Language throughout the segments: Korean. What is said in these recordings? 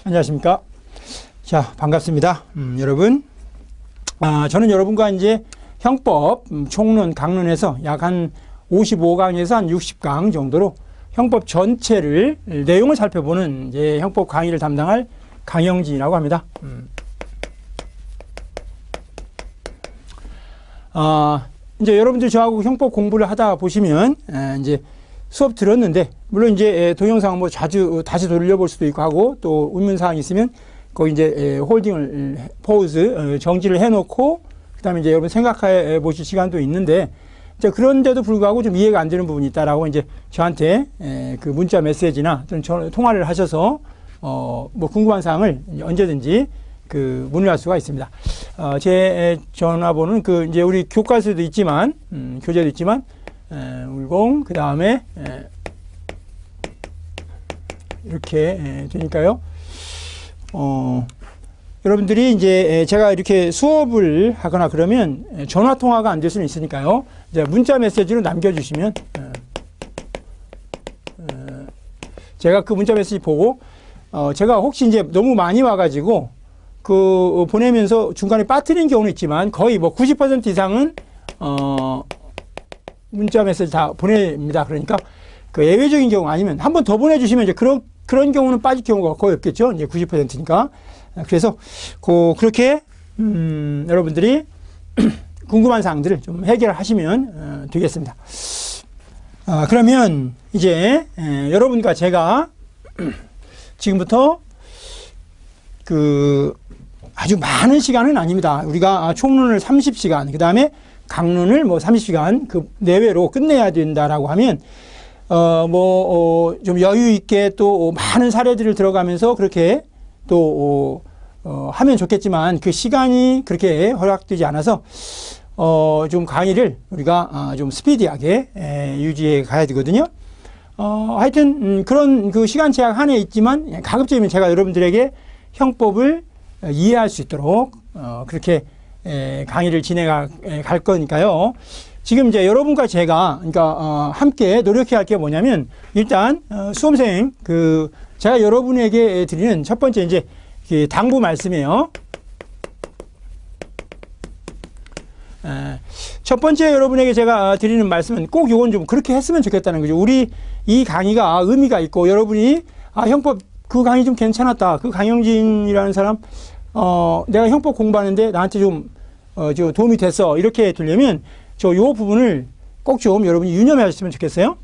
안녕하십니까. 자, 반갑습니다. 여러분. 저는 여러분과 이제 형법, 총론, 강론에서 약 한 55강에서 한 60강 정도로 형법 전체를, 내용을 살펴보는 이제 형법 강의를 담당할 강영진이라고 합니다. 이제 여러분들 저하고 형법 공부를 하다 보시면, 이제 수업 들었는데, 물론 이제 동영상 뭐 자주 다시 돌려볼 수도 있고 하고, 또 의문사항이 있으면 거기 이제 홀딩을, 포즈, 정지를 해놓고, 그 다음에 이제 여러분 생각해 보실 시간도 있는데, 이제 그런데도 불구하고 좀 이해가 안 되는 부분이 있다라고 이제 저한테 그 문자 메시지나 또는 통화를 하셔서, 뭐 궁금한 사항을 언제든지 그 문의할 수가 있습니다. 제 전화번호는 그 이제 우리 교과서도 있지만, 교재도 있지만, 10, 그 다음에, 이렇게 되니까요. 여러분들이 이제 제가 이렇게 수업을 하거나 그러면 전화 통화가 안 될 수는 있으니까요. 이제 문자 메시지로 남겨주시면, 제가 그 문자 메시지 보고, 제가 혹시 이제 너무 많이 와가지고, 그 보내면서 중간에 빠뜨린 경우는 있지만 거의 뭐 90% 이상은 문자 메시지 다 보냅니다. 그러니까 그 예외적인 경우 아니면 한 번 더 보내주시면 이제 그런 경우는 빠질 경우가 거의 없겠죠. 이제 90%니까. 그래서 그렇게 여러분들이 궁금한 사항들을 좀 해결하시면 되겠습니다. 그러면 이제 여러분과 제가 지금부터 그 아주 많은 시간은 아닙니다. 우리가 총론을 30시간, 그 다음에 강론을 뭐 30시간 그 내외로 끝내야 된다라고 하면, 좀 여유 있게 또 많은 사례들을 들어가면서 그렇게 또, 하면 좋겠지만 그 시간이 그렇게 허락되지 않아서, 좀 강의를 우리가 좀 스피디하게 유지해 가야 되거든요. 하여튼, 그런 그 시간 제약 안에 있지만 가급적이면 제가 여러분들에게 형법을 이해할 수 있도록 그렇게 강의를 진행할 거니까요. 지금 이제 여러분과 제가 그러니까 함께 노력해야 할 게 뭐냐면, 일단 수험생 제가 여러분에게 드리는 첫 번째 이제 당부 말씀이에요. 첫 번째 여러분에게 제가 드리는 말씀은 꼭 요건 좀 그렇게 했으면 좋겠다는 거죠. 우리 이 강의가 의미가 있고 여러분이 형법 그 강의 좀 괜찮았다. 그 강영진이라는 사람, 내가 형법 공부하는데 나한테 좀 도움이 됐어. 이렇게 되려면 요 부분을 꼭 좀 여러분이 유념하셨으면 좋겠어요.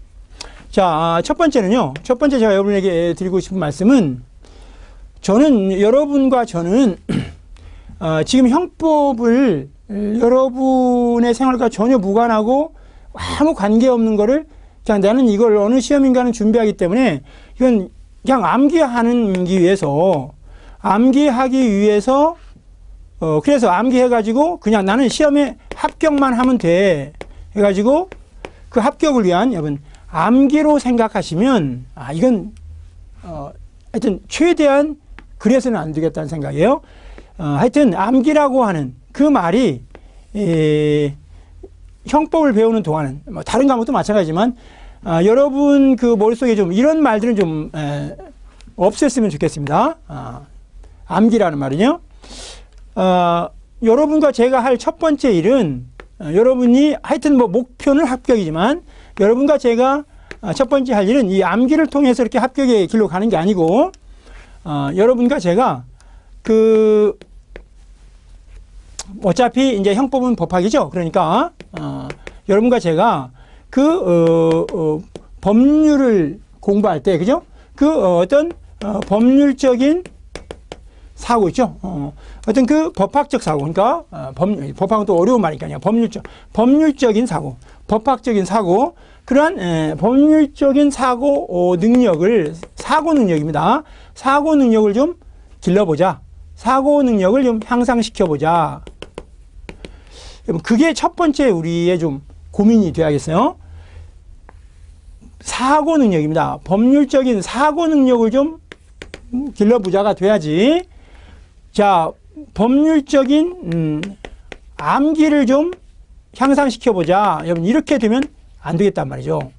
자, 첫 번째는요. 첫 번째 제가 여러분에게 드리고 싶은 말씀은, 여러분과 저는, 지금 형법을 여러분의 생활과 전혀 무관하고 아무 관계없는 거를 그냥 나는 이걸 어느 시험인가는 준비하기 때문에 이건 그냥 암기하기 위해서, 그래서 암기해가지고 그냥 나는 시험에 합격만 하면 돼. 해가지고 그 합격을 위한 여러분, 암기로 생각하시면, 이건, 하여튼 최대한 그래서는 안 되겠다는 생각이에요. 하여튼 암기라고 하는 그 말이, 형법을 배우는 동안은, 뭐 다른 과목도 마찬가지지만, 여러분 그 머릿속에 좀 이런 말들은 좀 없앴으면 좋겠습니다. 암기라는 말은요. 여러분과 제가 할 첫 번째 일은, 여러분이 하여튼 뭐 목표는 합격이지만 여러분과 제가 첫 번째 할 일은 이 암기를 통해서 이렇게 합격의 길로 가는 게 아니고, 여러분과 제가 어차피 이제 형법은 법학이죠. 그러니까 여러분과 제가 법률을 공부할 때, 그죠? 어떤 법률적인 사고 있죠. 어떤 법학적 사고, 그러니까 법학은 또 어려운 말이니까요. 법률적인 사고, 법학적인 사고, 그러한 법률적인 사고 능력입니다. 사고 능력을 좀 길러보자. 사고 능력을 좀 향상시켜보자. 그게 첫 번째 우리의 좀 고민이 돼야겠어요. 사고 능력입니다. 법률적인 사고 능력을 좀 길러보자가 돼야지. 자, 법률적인 암기를 좀 향상시켜보자. 여러분, 이렇게 되면 안 되겠단 말이죠.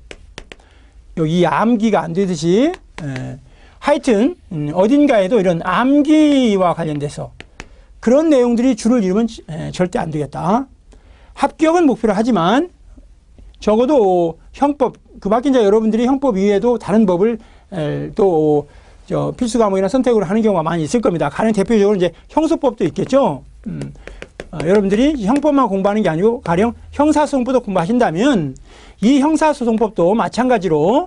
여기 암기가 안 되듯이 하여튼 어딘가에도 이런 암기와 관련돼서 그런 내용들이 주를 이루면 절대 안 되겠다. 합격은 목표로 하지만 적어도 형법, 그 맡긴 자 여러분들이 형법 이외에도 다른 법을 또 필수 과목이나 선택으로 하는 경우가 많이 있을 겁니다. 가령 대표적으로 이제 형소법도 있겠죠. 여러분들이 형법만 공부하는 게 아니고 가령 형사소송법도 공부하신다면 이 형사소송법도 마찬가지로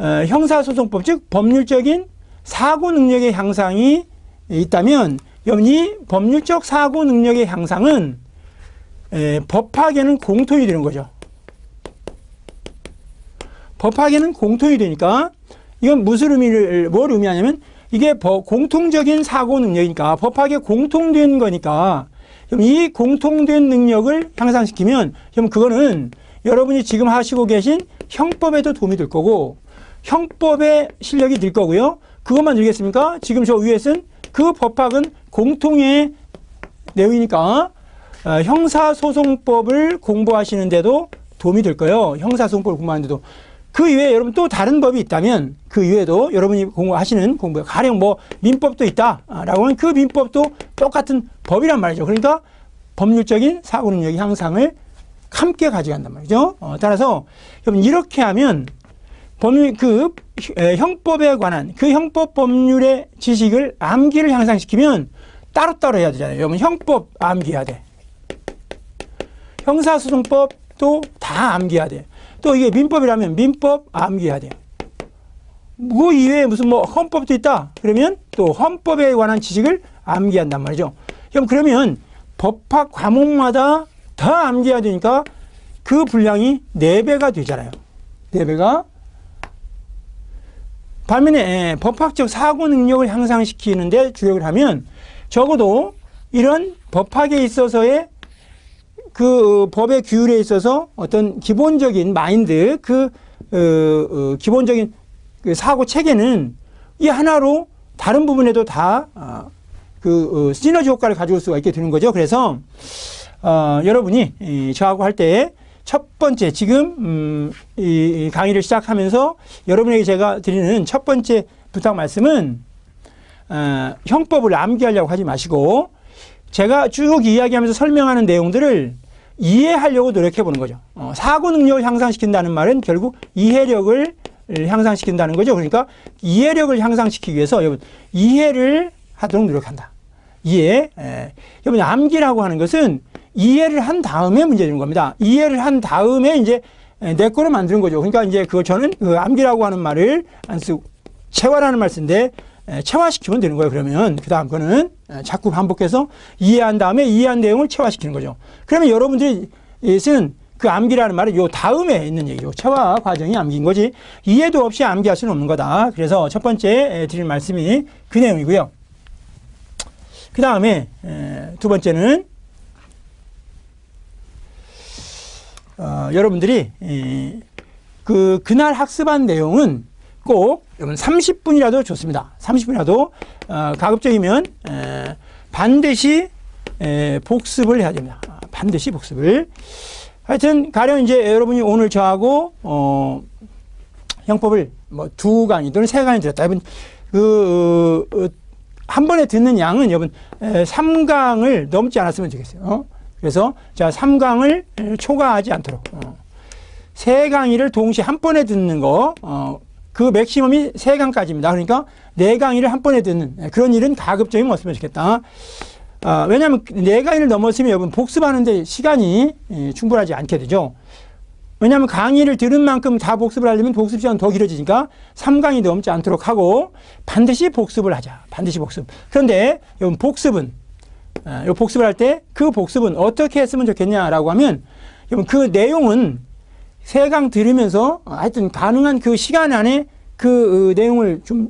형사소송법, 즉 법률적인 사고 능력의 향상이 있다면 이 법률적 사고 능력의 향상은 법학에는 공통이 되는 거죠. 법학에는 공통이 되니까 이건 뭘 의미하냐면 이게 공통적인 사고 능력이니까 법학에 공통된 거니까 그럼 이 공통된 능력을 향상시키면 그럼 그거는 여러분이 지금 하시고 계신 형법에도 도움이 될 거고 형법의 실력이 늘 거고요. 그것만 늘겠습니까? 지금 저 위에 쓴 그 법학은 공통의 내용이니까 형사소송법을 공부하시는데도 도움이 될 거예요. 형사소송법을 공부하는데도. 그 이외에 여러분 또 다른 법이 있다면 그 이외에도 여러분이 공부하시는 공부, 가령 뭐 민법도 있다라고 하면 그 민법도 똑같은 법이란 말이죠. 그러니까 법률적인 사고 능력의 향상을 함께 가져간단 말이죠. 따라서 여러분 이렇게 하면 형법에 관한 그 형법 법률의 지식을 암기를 향상시키면 따로따로 해야 되잖아요. 여러분 형법 암기해야 돼. 형사소송법도 다 암기해야 돼. 또 이게 민법이라면 민법 암기해야 돼요. 그 이외에 무슨 뭐 헌법도 있다. 그러면 또 헌법에 관한 지식을 암기한단 말이죠. 그러면 법학 과목마다 다 암기해야 되니까 그 분량이 4배가 되잖아요. 4배가. 반면에 법학적 사고 능력을 향상시키는데 주력을 하면 적어도 이런 법학에 있어서의 그 법의 규율에 있어서 어떤 기본적인 마인드, 기본적인 그 사고 체계는 이 하나로 다른 부분에도 다 시너지 효과를 가져올 수가 있게 되는 거죠. 그래서 여러분이 저하고 할 때 첫 번째 지금 이 강의를 시작하면서 여러분에게 제가 드리는 첫 번째 부탁 말씀은 형법을 암기하려고 하지 마시고 제가 쭉 이야기하면서 설명하는 내용들을 이해하려고 노력해 보는 거죠. 사고 능력을 향상시킨다는 말은 결국 이해력을 향상시킨다는 거죠. 그러니까 이해력을 향상시키기 위해서 여러분 이해를 하도록 노력한다. 이해. 여러분 암기라고 하는 것은 이해를 한 다음에 문제 되는 겁니다. 이해를 한 다음에 이제 내 거로 만드는 거죠. 그러니까 이제 저는 그 암기라고 하는 말을 안 쓰고 체화라는 말 쓰는데 체화시키면 되는 거예요. 그러면 그 다음 거는 자꾸 반복해서 이해한 다음에 이해한 내용을 체화시키는 거죠. 그러면 여러분들이 쓰는 그 암기라는 말은 요 다음에 있는 얘기죠. 체화 과정이 암기인 거지 이해도 없이 암기할 수는 없는 거다. 그래서 첫 번째 드릴 말씀이 그 내용이고요. 그 다음에 두 번째는 여러분들이 그날 학습한 내용은 꼭 여러분 30분이라도 좋습니다. 30분이라도 가급적이면 반드시 복습을 해야 됩니다. 반드시 복습을. 하여튼 가령 이제 여러분이 오늘 저하고 형법을 뭐 2강의 또는 3강의 들었다. 여러분 한 번에 듣는 양은 여러분 3강을 넘지 않았으면 좋겠어요. 그래서 자 3강을 초과하지 않도록 3강의를 동시에 한 번에 듣는 거 그 맥시멈이 3강까지입니다. 그러니까 4강의를 한 번에 듣는 그런 일은 가급적이면 없으면 좋겠다. 왜냐하면 4강의를 넘었으면 여러분 복습하는데 시간이 충분하지 않게 되죠. 왜냐하면 강의를 들은 만큼 다 복습을 하려면 복습 시간 더 길어지니까 3강이 넘지 않도록 하고 반드시 복습을 하자. 반드시 복습. 그런데 여러분 복습은 복습을 할 때 그 복습은 어떻게 했으면 좋겠냐라고 하면 여러분 그 내용은 3강 들으면서 하여튼 가능한 그 시간 안에 그 내용을 좀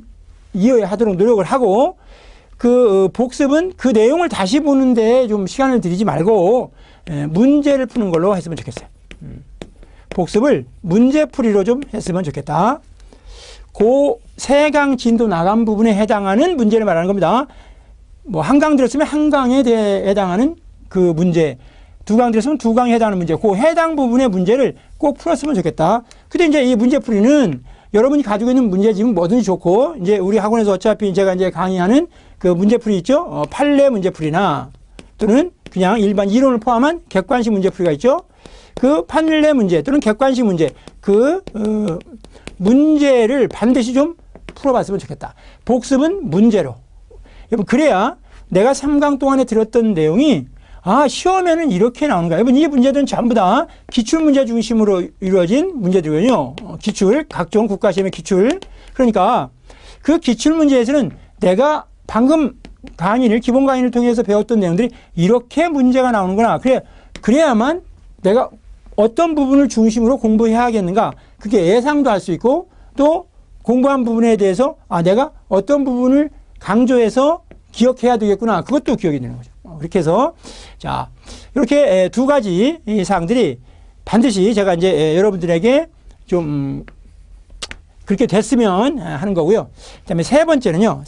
이해하도록 노력을 하고 그 복습은 그 내용을 다시 보는데 좀 시간을 들이지 말고 문제를 푸는 걸로 했으면 좋겠어요. 복습을 문제풀이로 좀 했으면 좋겠다. 그 3강 진도 나간 부분에 해당하는 문제를 말하는 겁니다. 뭐 한 강 들었으면 한 강에 해당하는 그 문제, 2강 들었으면 2강에 해당하는 문제, 그 해당 부분의 문제를 꼭 풀었으면 좋겠다. 근데 이제 이 문제풀이는 여러분이 가지고 있는 문제집은 뭐든지 좋고, 이제 우리 학원에서 어차피 제가 이제 강의하는 그 문제풀이 있죠? 판례 문제풀이나 또는 그냥 일반 이론을 포함한 객관식 문제풀이가 있죠? 그 판례 문제 또는 객관식 문제, 문제를 반드시 좀 풀어봤으면 좋겠다. 복습은 문제로. 여러분, 그래야 내가 3강 동안에 들었던 내용이 시험에는 이렇게 나오는가. 여러분, 이 문제들은 전부 다 기출문제 중심으로 이루어진 문제들이거든요. 기출, 각종 국가시험의 기출. 그러니까 그 기출문제에서는 내가 방금 기본 강의를 통해서 배웠던 내용들이 이렇게 문제가 나오는구나. 그래야만 내가 어떤 부분을 중심으로 공부해야겠는가. 그게 예상도 할 수 있고, 또 공부한 부분에 대해서 내가 어떤 부분을 강조해서 기억해야 되겠구나. 그것도 기억이 되는 거죠. 그렇게 해서, 자, 이렇게 두 가지 이 사항들이 반드시 제가 이제 여러분들에게 좀 그렇게 됐으면 하는 거고요. 그 다음에 세 번째는, 요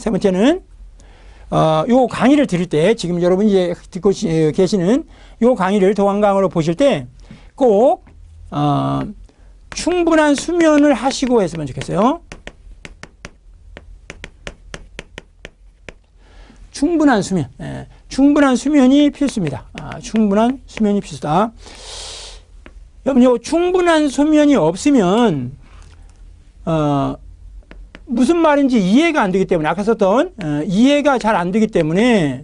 강의를 들을 때, 지금 여러분이 이제 듣고 계시는 요 강의를 도안강으로 보실 때 꼭, 충분한 수면을 하시고 했으면 좋겠어요. 충분한 수면. 충분한 수면이 필수입니다. 충분한 수면이 필수다. 여러분, 요 충분한 수면이 없으면, 무슨 말인지 이해가 안 되기 때문에, 아까 썼던, 이해가 잘 안 되기 때문에,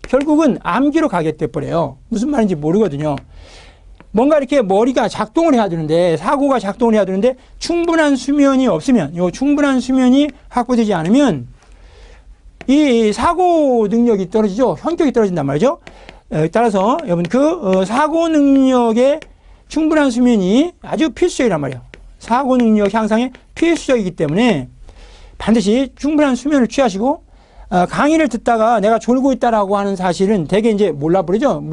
결국은 암기로 가게 돼버려요. 무슨 말인지 모르거든요. 뭔가 이렇게 머리가 작동을 해야 되는데, 사고가 작동을 해야 되는데, 충분한 수면이 없으면, 요 충분한 수면이 확보되지 않으면, 이 사고 능력이 떨어지죠. 현격이 떨어진단 말이죠. 따라서 여러분 사고 능력의 충분한 수면이 아주 필수적이란 말이에요. 사고 능력 향상에 필수적이기 때문에 반드시 충분한 수면을 취하시고, 강의를 듣다가 내가 졸고 있다라고 하는 사실은 되게 이제 몰라버리죠.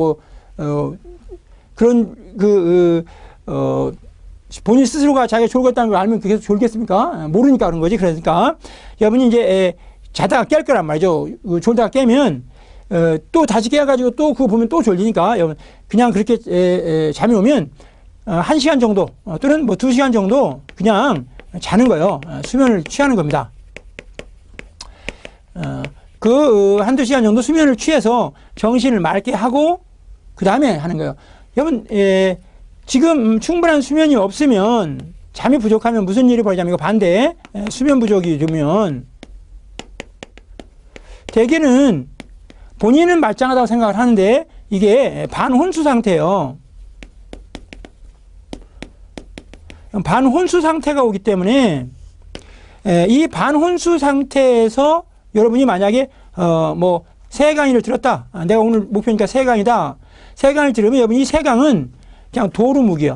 본인 스스로가 자기가 졸고 있다는 걸 알면 계속 졸겠습니까? 모르니까 그런 거지. 그러니까 여러분이 이제 자다가 깰 거란 말이죠. 졸다가 깨면, 또 다시 깨가지고 또 그거 보면 또 졸리니까, 여러분, 그냥 그렇게, 잠이 오면, 1시간 정도, 또는 2시간 정도 그냥 자는 거예요. 수면을 취하는 겁니다. 한두 시간 정도 수면을 취해서 정신을 맑게 하고, 그 다음에 하는 거예요. 여러분, 지금 충분한 수면이 없으면, 잠이 부족하면 무슨 일이 벌어지냐면, 이거 반대, 수면 부족이 되면, 대개는 본인은 말짱하다고 생각을 하는데 이게 반혼수 상태예요. 반혼수 상태가 오기 때문에 이 반혼수 상태에서 여러분이 만약에 세 강의를 들었다. 내가 오늘 목표니까 세 강이다. 세 강을 들으면 여러분 이 세 강은 그냥 도루묵이요.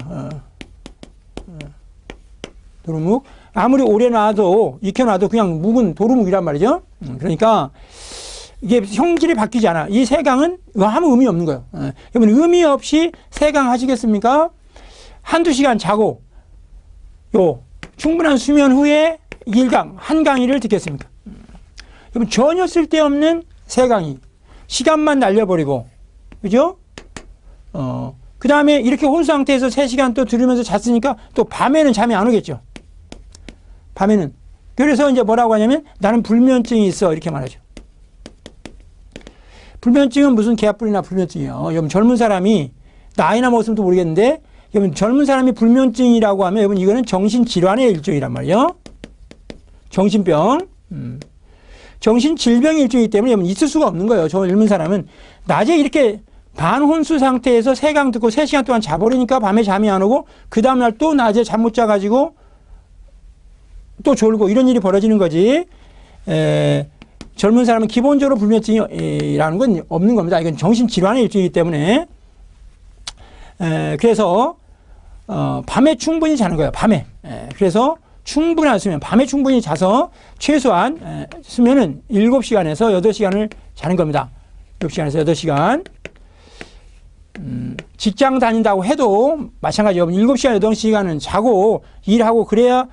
도루묵. 아무리 오래 놔도 익혀놔도 그냥 묵은 도루묵이란 말이죠. 그러니까 이게 형질이 바뀌지 않아. 이 세 강은 아무 의미 없는 거예요. 여러분 의미 없이 세 강 하시겠습니까? 한두 시간 자고 충분한 수면 후에 1강, 한 강의를 듣겠습니까? 여러분 전혀 쓸데없는 세 강의. 시간만 날려버리고 그죠? 그 다음에 이렇게 혼수 상태에서 3시간 또 들으면서 잤으니까 또 밤에는 잠이 안 오겠죠. 밤에는. 그래서 이제 뭐라고 하냐면 나는 불면증이 있어 이렇게 말하죠. 불면증은 무슨 개뿔이나 불면증이에요. 여러분 젊은 사람이 나이나 먹었으면 또 모르겠는데 여러분 젊은 사람이 불면증이라고 하면 여러분 이거는 정신질환의 일종이란 말이에요. 정신병. 정신질병의 일종이기 때문에 여러분 있을 수가 없는 거예요. 저 젊은 사람은 낮에 이렇게 반혼수 상태에서 3강 듣고 3시간 동안 자버리니까 밤에 잠이 안 오고 그 다음날 또 낮에 잠 못 자가지고 또 졸고 이런 일이 벌어지는 거지. 젊은 사람은 기본적으로 불면증이라는 건 없는 겁니다. 이건 정신질환의 일종이기 때문에. 그래서 밤에 충분히 자는 거예요. 밤에. 그래서 충분한 수면, 밤에 충분히 자서 최소한 수면은 7시간에서 8시간을 자는 겁니다. 7시간에서 8시간. 직장 다닌다고 해도 마찬가지예요. 7시간, 8시간은 자고 일하고 그래야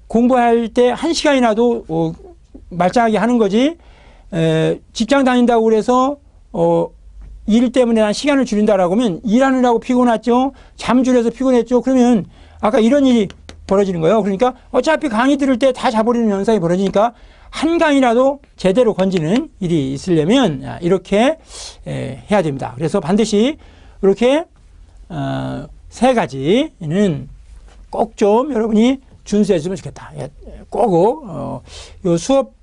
공부할 때 1시간이라도 말짱하게 하는 거지. 직장 다닌다고 그래서 일 때문에 난 시간을 줄인다라고 하면 일하느라고 피곤했죠. 잠 줄여서 피곤했죠. 그러면 아까 이런 일이 벌어지는 거예요. 그러니까 어차피 강의 들을 때 다 자버리는 현상이 벌어지니까 한 강의라도 제대로 건지는 일이 있으려면 이렇게 해야 됩니다. 그래서 반드시 이렇게 세 가지는 꼭 좀 여러분이 준수했으면 좋겠다. 꼭 요 수업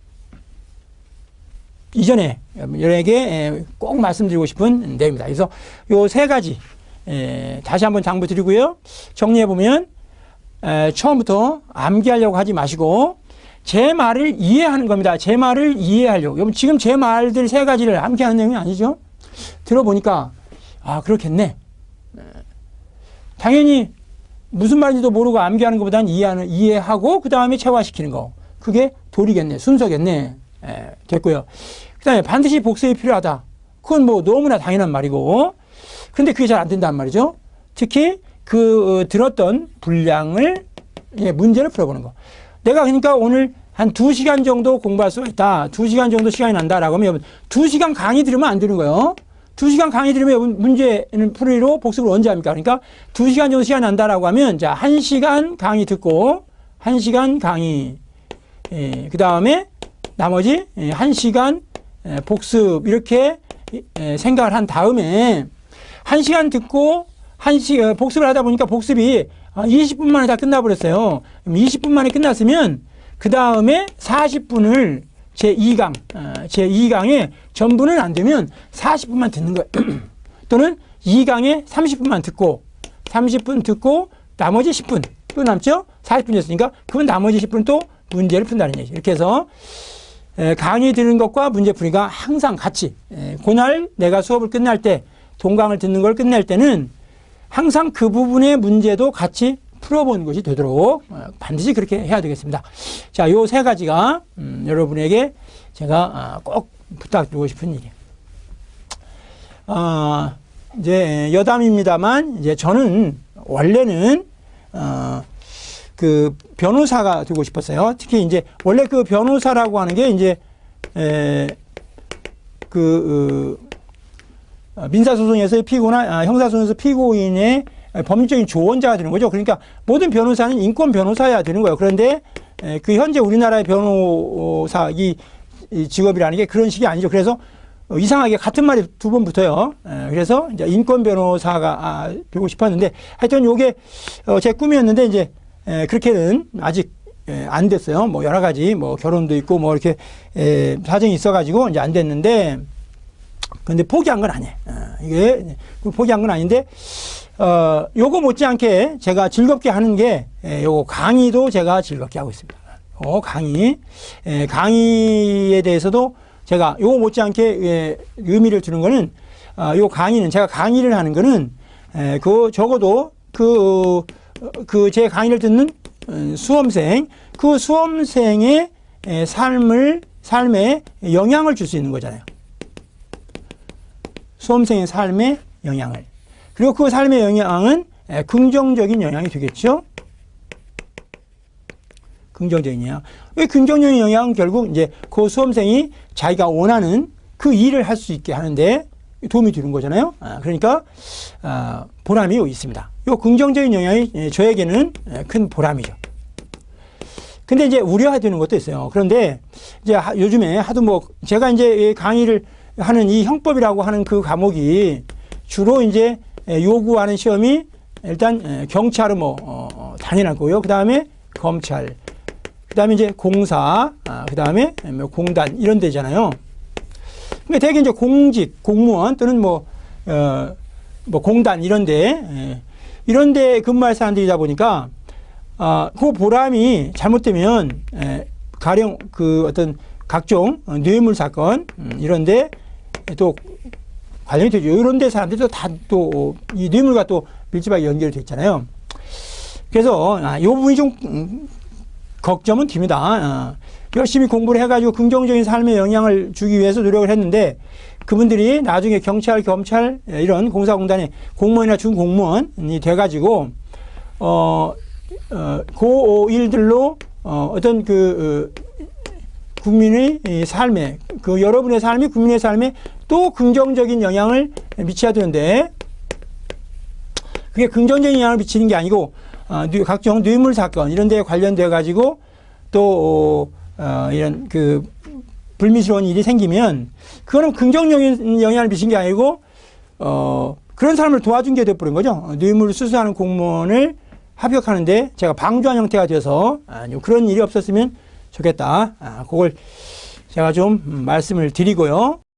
이전에 여러분에게 꼭 말씀드리고 싶은 내용입니다. 그래서 요 세 가지 다시 한번 당부드리고요. 정리해 보면 처음부터 암기하려고 하지 마시고 제 말을 이해하는 겁니다. 제 말을 이해하려고. 여러분 지금 제 말들 세 가지를 암기하는 내용이 아니죠. 들어보니까 아 그렇겠네. 당연히 무슨 말인지도 모르고 암기하는 것보다는 이해하고 그 다음에 체화시키는 거. 그게 도리겠네. 순서겠네. 됐고요. 그 다음에 반드시 복습이 필요하다. 그건 뭐 너무나 당연한 말이고. 근데 그게 잘 안 된단 말이죠. 특히 그 들었던 분량을 문제를 풀어보는 거. 내가 그러니까 오늘 한 2시간 정도 공부할 수가 있다. 2시간 정도 시간이 난다라고 하면 2시간 강의 들으면 안 되는 거예요. 2시간 강의 들으면 문제는 풀이로 복습을 언제 합니까? 그러니까 2시간 정도 시간이 난다라고 하면 자, 1시간 강의 듣고 1시간 강의 그 다음에 나머지 1시간 복습 이렇게 생각을 한 다음에 1시간 듣고 복습을 하다 보니까 복습이 20분 만에 다 끝나버렸어요. 20분 만에 끝났으면 그 다음에 40분을 제2강에 전부는 안 되면 40분만 듣는 거예요. 또는 2강에 30분만 듣고 30분 듣고 나머지 10분 또 남죠? 40분이었으니까 그건 나머지 10분 또 문제를 푼다는 얘기죠. 이렇게 해서 강의 듣는 것과 문제풀이가 항상 같이 그날 내가 수업을 끝날 때 동강을 듣는 걸 끝낼 때는 항상 그 부분의 문제도 같이 풀어보는 것이 되도록 반드시 그렇게 해야 되겠습니다. 자, 요 세 가지가 여러분에게 제가 꼭 부탁드리고 싶은 일이에요. 이제 여담입니다만 이제 저는 원래는 그 변호사가 되고 싶었어요. 특히 이제 원래 그 변호사라고 하는 게 이제 민사소송에서의 피고나 형사소송에서 피고인의 법률적인 조언자가 되는 거죠. 그러니까 모든 변호사는 인권 변호사여야 되는 거예요. 그런데 그 현재 우리나라의 변호사 이 직업이라는 게 그런 식이 아니죠. 그래서 이상하게 같은 말이 두 번 붙어요. 그래서 이제 인권 변호사가 되고 싶었는데 하여튼 요게 제 꿈이었는데 이제 그렇게는 아직 안 됐어요. 뭐 여러 가지 뭐 결혼도 있고 뭐 이렇게 사정이 있어가지고 이제 안 됐는데 근데 포기한 건 아니에요. 이게 포기한 건 아닌데 요거 못지않게 제가 즐겁게 하는 게 요거 강의도 제가 즐겁게 하고 있습니다. 강의에 대해서도 제가 요거 못지않게 의미를 두는 거는 요 강의는 제가 강의를 하는 거는 그 적어도 그 제 강의를 듣는 수험생 그 수험생의 삶에 영향을 줄 수 있는 거잖아요. 수험생의 삶에 영향을. 그리고 그 삶의 영향은 긍정적인 영향이 되겠죠. 긍정적인 영향. 왜 긍정적인 영향은 결국 이제 그 수험생이 자기가 원하는 그 일을 할 수 있게 하는데 도움이 되는 거잖아요. 그러니까 보람이 있습니다. 이 긍정적인 영향이 저에게는 큰 보람이죠. 근데 이제 우려되는 것도 있어요. 그런데 이제 요즘에 하도 뭐 제가 이제 강의를 하는 이 형법이라고 하는 그 과목이 주로 이제 요구하는 시험이 일단 경찰은 뭐 당연하고요. 그 다음에 검찰, 그 다음에 이제 공사, 그 다음에 공단 이런 데잖아요. 근데 대개 이제 공직, 공무원 또는 뭐 공단 이런데 근무할 사람들이다 보니까 그 보람이 잘못되면 가령 그 어떤 각종 뇌물 사건 이런데 또 관련이 되죠. 이런 데 사람들도 다 또 이 뇌물과 또 밀접하게 연결되어 있잖아요. 그래서 이 부분이 좀 걱정은 듭니다. 열심히 공부를 해가지고 긍정적인 삶에 영향을 주기 위해서 노력을 했는데 그분들이 나중에 경찰, 검찰 이런 공사공단의 공무원이나 준공무원이 돼가지고 그 일들로 어떤 국민의 삶에 여러분의 삶이 국민의 삶에 또 긍정적인 영향을 미쳐야 되는데 그게 긍정적인 영향을 미치는 게 아니고 각종 뇌물 사건 이런 데에 관련돼 가지고 또 이런 그 불미스러운 일이 생기면 그거는 긍정적인 영향을 미친 게 아니고 그런 사람을 도와준 게 돼버린 거죠. 뇌물을 수수하는 공무원을 합격하는데 제가 방조한 형태가 돼서 그런 일이 없었으면 좋겠다. 그걸 제가 좀 말씀을 드리고요.